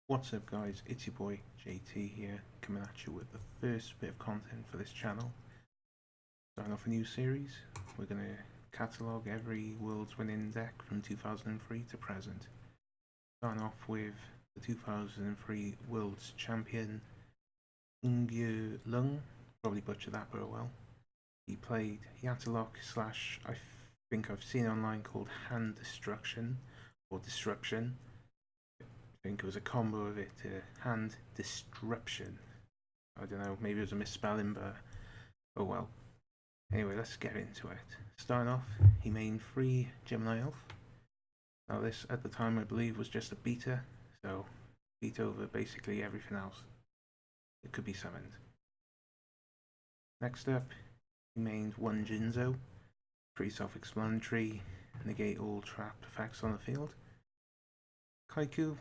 What's up guys, it's your boy JT here, coming at you with the first bit of content for this channel. Starting off a new series, we're going to catalogue every World's Winning deck from 2003 to present. Starting off with the 2003 World's Champion, Leung, probably butchered that very well. He played Yata-Lock slash, I think I've seen online called Hand Destruction, or Disruption. I think it was a combo of it, Hand Distruption. I don't know, maybe it was a misspelling, but oh well. Anyway, let's get into it. Starting off, he mained 3 Gemini Elf. Now this, at the time, I believe was just a beta, so beat over basically everything else. It could be summoned. Next up, he mained 1 Jinzo. Pretty self-explanatory, negate all trap effects on the field. Kaiku,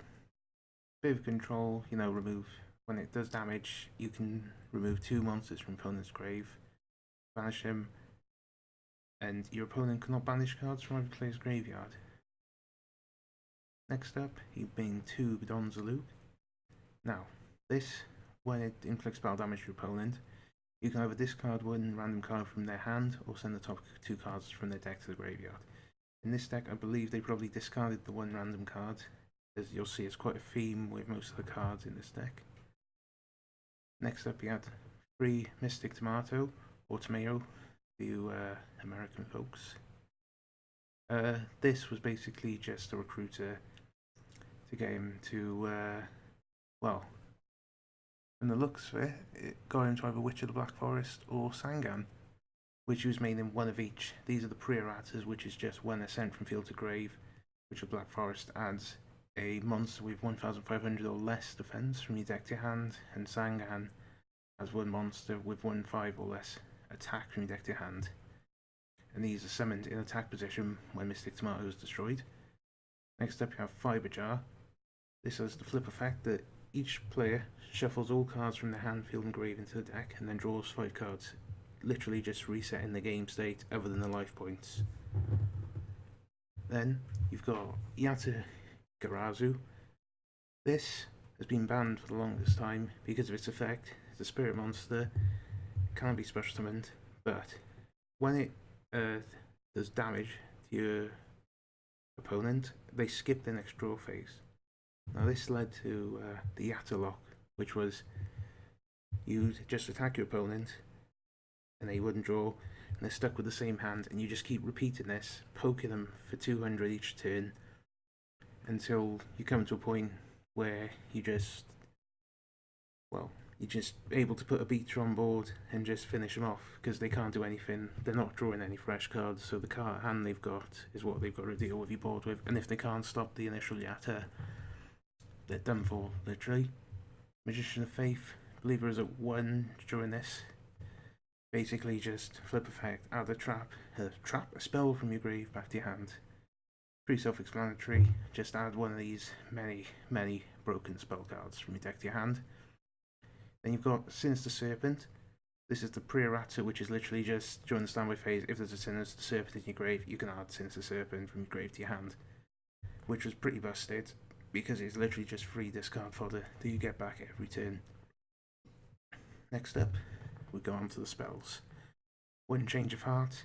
bit of control, remove, when it does damage, you can remove 2 monsters from opponent's grave, banish him, and your opponent cannot banish cards from every player's graveyard. Next up, he mained 2 Bidonzaloo. Now, this, when it inflicts spell damage to your opponent, you can either discard 1 random card from their hand, or send the top 2 cards from their deck to the graveyard. In this deck, I believe they probably discarded the 1 random card. As you'll see, it's quite a theme with most of the cards in this deck. Next up, you had 3 Mystic Tomato, or Tomato, for you American folks. This was basically just a recruiter to get him to, well, from the looks of it, it got him to either Witch of the Black Forest or Sangan, which was made in 1 of each. These are the pre-erratas, which is just 1 ascent from field to grave, which of Black Forest adds a monster with 1500 or less defense from your deck to your hand, and Sangan has 1 monster with 1500 or less attack from your deck to your hand. And these are summoned in attack position when Mystic Tomato is destroyed. Next up, you have Fiber Jar. This has the flip effect that each player shuffles all cards from their hand, field, and grave into the deck, and then draws 5 cards, literally just resetting the game state other than the life points. Then you've got Yata-Lock. This has been banned for the longest time because of its effect. It's a spirit monster, can't be special summoned, but when it does damage to your opponent, they skip the next draw phase. Now this led to the Yata-Lock, which was you'd just attack your opponent and they wouldn't draw, and they're stuck with the same hand, and you just keep repeating this, poking them for 200 each turn, until you come to a point where you're just able to put a beater on board and just finish them off, because they can't do anything, they're not drawing any fresh cards, so the card hand they've got is what they've got to deal with your board with, and if they can't stop the initial Yatta, they're done for, literally. Magician of Faith, Believer is at 1 during this. Basically just flip effect, add a spell from your grave back to your hand. Pretty self-explanatory, just add 1 of these many broken spell cards from your deck to your hand. Then you've got Sinister Serpent. This is the pre-errata, which is literally just during the standby phase, if there's a Sinister Serpent in your grave, you can add Sinister Serpent from your grave to your hand, which was pretty busted because it's literally just free discard fodder that you get back every turn. Next up, we go on to the spells. 1 Change of Heart,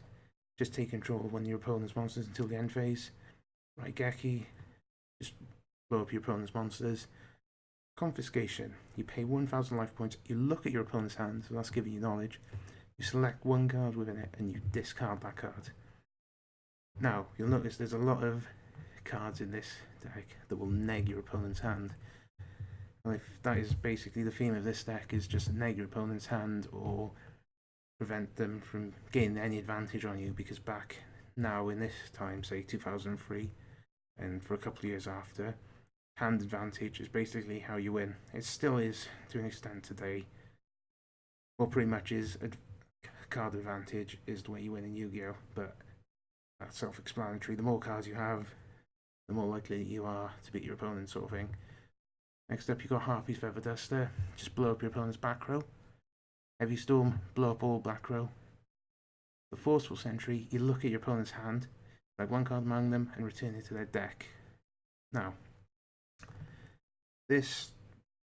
just take control of 1 of your opponent's monsters until the end phase. Raigeki, just blow up your opponent's monsters. Confiscation, you pay 1000 life points, you look at your opponent's hand, so that's giving you knowledge. You select 1 card within it and you discard that card. Now, you'll notice there's a lot of cards in this deck that will neg your opponent's hand. And if that is basically the theme of this deck, is just neg your opponent's hand or prevent them from gaining any advantage on you, because back now in this time, say 2003, and for a couple of years after, hand advantage is basically how you win. It still is to an extent today. Well, pretty much is card advantage is the way you win in Yu-Gi-Oh, but that's self-explanatory. The more cards you have, the more likely you are to beat your opponent, sort of thing. Next up, you've got Harpy's Feather Duster. Just blow up your opponent's back row. Heavy Storm, blow up all back row. The Forceful Sentry, you look at your opponent's hand, like 1 card among them, and return it to their deck. Now, This,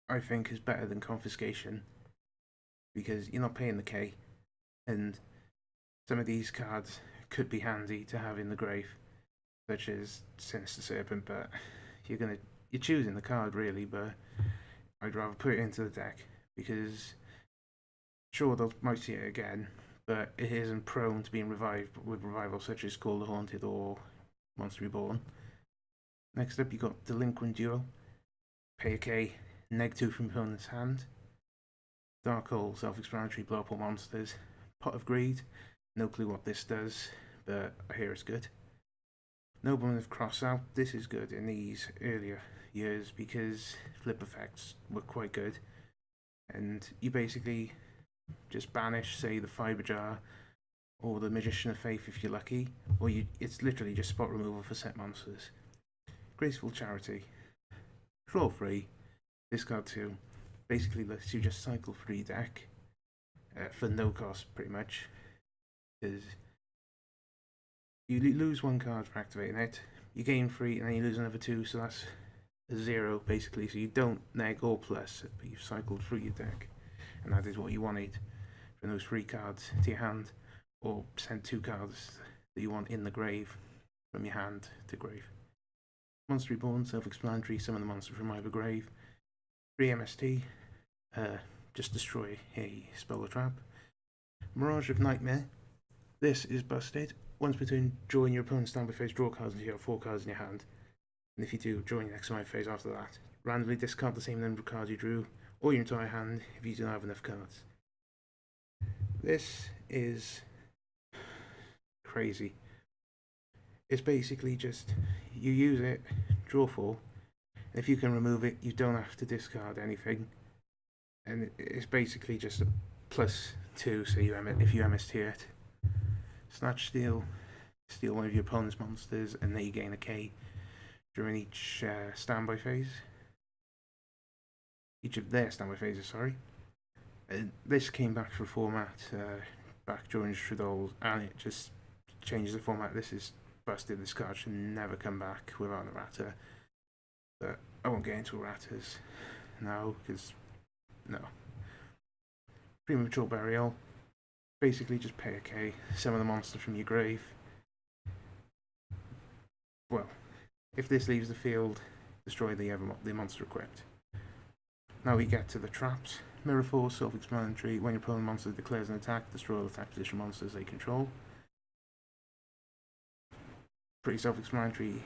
I think, is better than Confiscation because you're not paying the K, and some of these cards could be handy to have in the grave, such as Sinister Serpent, but you're choosing the card really, but I'd rather put it into the deck because sure they might see it again, but it isn't prone to being revived with revivals such as Call the Haunted or Monster Reborn. Next up you got Delinquent Duo. Pay a K, -2 from opponent's hand. Dark Hole, self-explanatory, blow up all monsters. Pot of Greed, no clue what this does, but I hear it's good. Nobleman of Cross Out, this is good in these earlier years because flip effects were quite good. And you basically just banish, say, the Fiber Jar or the Magician of Faith if you're lucky, or it's literally just spot removal for set monsters. Graceful Charity. Draw 3, discard 2. Basically lets you just cycle through your deck for no cost, pretty much. Because you lose 1 card for activating it, you gain 3, and then you lose another 2, so that's a 0, basically. So you don't neg or plus, but you've cycled through your deck. And that is what you wanted from those 3 cards to your hand, or send 2 cards that you want in the grave from your hand to grave. Monster Reborn, self-explanatory, summon the monster from either grave. 3 MST, just destroy a spell or trap. Mirage of Nightmare, this is busted. Once per turn, drawing your opponent's standby phase, draw cards until you have 4 cards in your hand. And if you do, drawing your next standby phase after that. Randomly discard the same number of cards you drew, or your entire hand if you don't have enough cards. This is crazy. It's basically just, you use it, draw 4, and if you can remove it, you don't have to discard anything. And it's basically just a +2, so if you MST it. Snatch Steal, steal one of your opponent's monsters, and then you gain a K during each standby phase. Each of their standby phases, sorry. This came back for format back during Shadow's, and it just changes the format. This is busted. This card should never come back without a Ratter. But I won't get into Ratters now, because no. Premature Burial. Basically just pay a K, summon the monster from your grave. Well, if this leaves the field, destroy the monster equipped. Now we get to the traps. Mirror Force, self-explanatory. When your opponent monster declares an attack, destroy all attack position monsters they control. Pretty self-explanatory.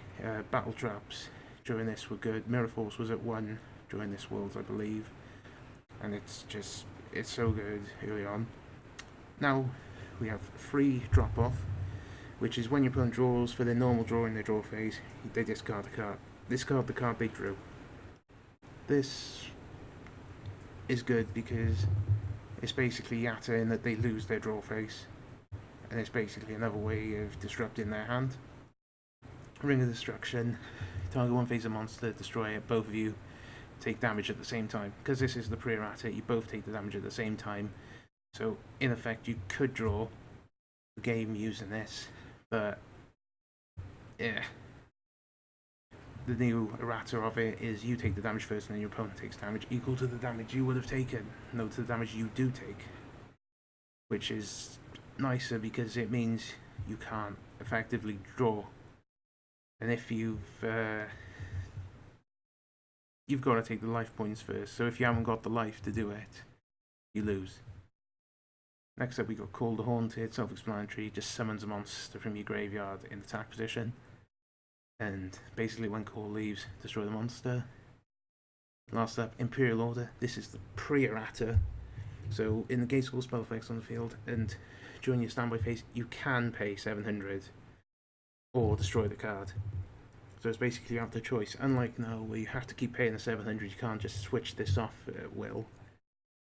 Battle traps during this were good. Mirror Force was at 1 during this Worlds, I believe. And it's so good early on. Now we have free drop-off, which is when your opponent draws for their normal draw in their draw phase, they discard a card. Discard the card they drew. This is good because it's basically Yata in that they lose their draw phase, and it's basically another way of disrupting their hand. Ring of Destruction, target 1 phase of monster, destroy it, both of you take damage at the same time. Because this is the pre-errata, you both take the damage at the same time, so in effect you could draw the game using this, but yeah. The new errata of it is you take the damage first and then your opponent takes damage equal to the damage you would have taken, no to the damage you do take. Which is nicer because it means you can't effectively draw. And if you've got to take the life points first, so if you haven't got the life to do it, you lose. Next up we got Call the Haunted, self-explanatory, just summons a monster from your graveyard in attack position. And basically when Call leaves, destroy the monster. Last up, Imperial Order. This is the pre-errata. So in the case all spell effects on the field, and during your standby phase, you can pay 700 or destroy the card. So it's basically you have the choice. Unlike now where you have to keep paying the 700, you can't just switch this off at will.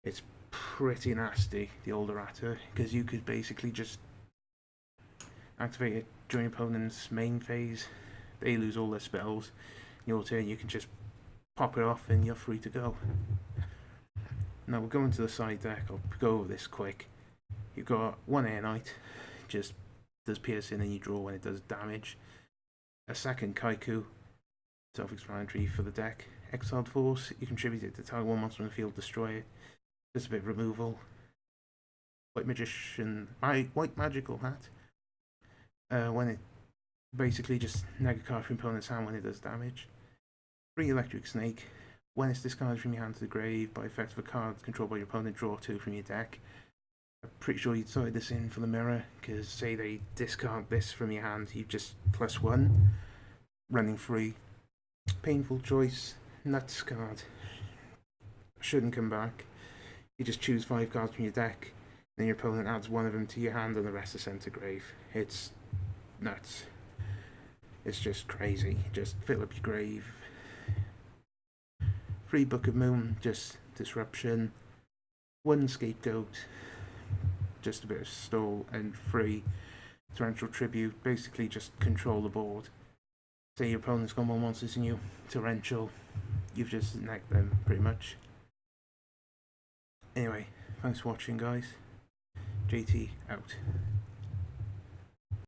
It's pretty nasty, the old errata, because you could basically just activate it during your opponent's main phase. They lose all their spells. In your turn, you can just pop it off and you're free to go. Now we'll go into the side deck. I'll go over this quick. You've got 1 Air Knight, just does piercing and you draw when it does damage. A second Kaiku, self-explanatory for the deck. Exiled Force, you contribute it to target one monster on the field, destroy it. Just a bit of removal. White Magical Hat. When it basically just neg a card from your opponent's hand when it does damage. 3 Electric Snake. When it's discarded from your hand to the grave, by effect of a card controlled by your opponent, draw 2 from your deck. I'm pretty sure you'd sorted this in for the mirror, because say they discard this from your hand, you just +1. Running free. Painful Choice. Nuts card. Shouldn't come back. You just choose 5 cards from your deck, then your opponent adds 1 of them to your hand and the rest are sent to grave. It's nuts. It's just crazy. Just fill up your grave. 3 Book of Moon, just Disruption. 1 Scapegoat, just a bit of stall, and 3 Torrential Tribute, basically just control the board. Say your opponent's got more monsters than you, Torrential, you've just negged them pretty much. Anyway, thanks for watching guys. JT out.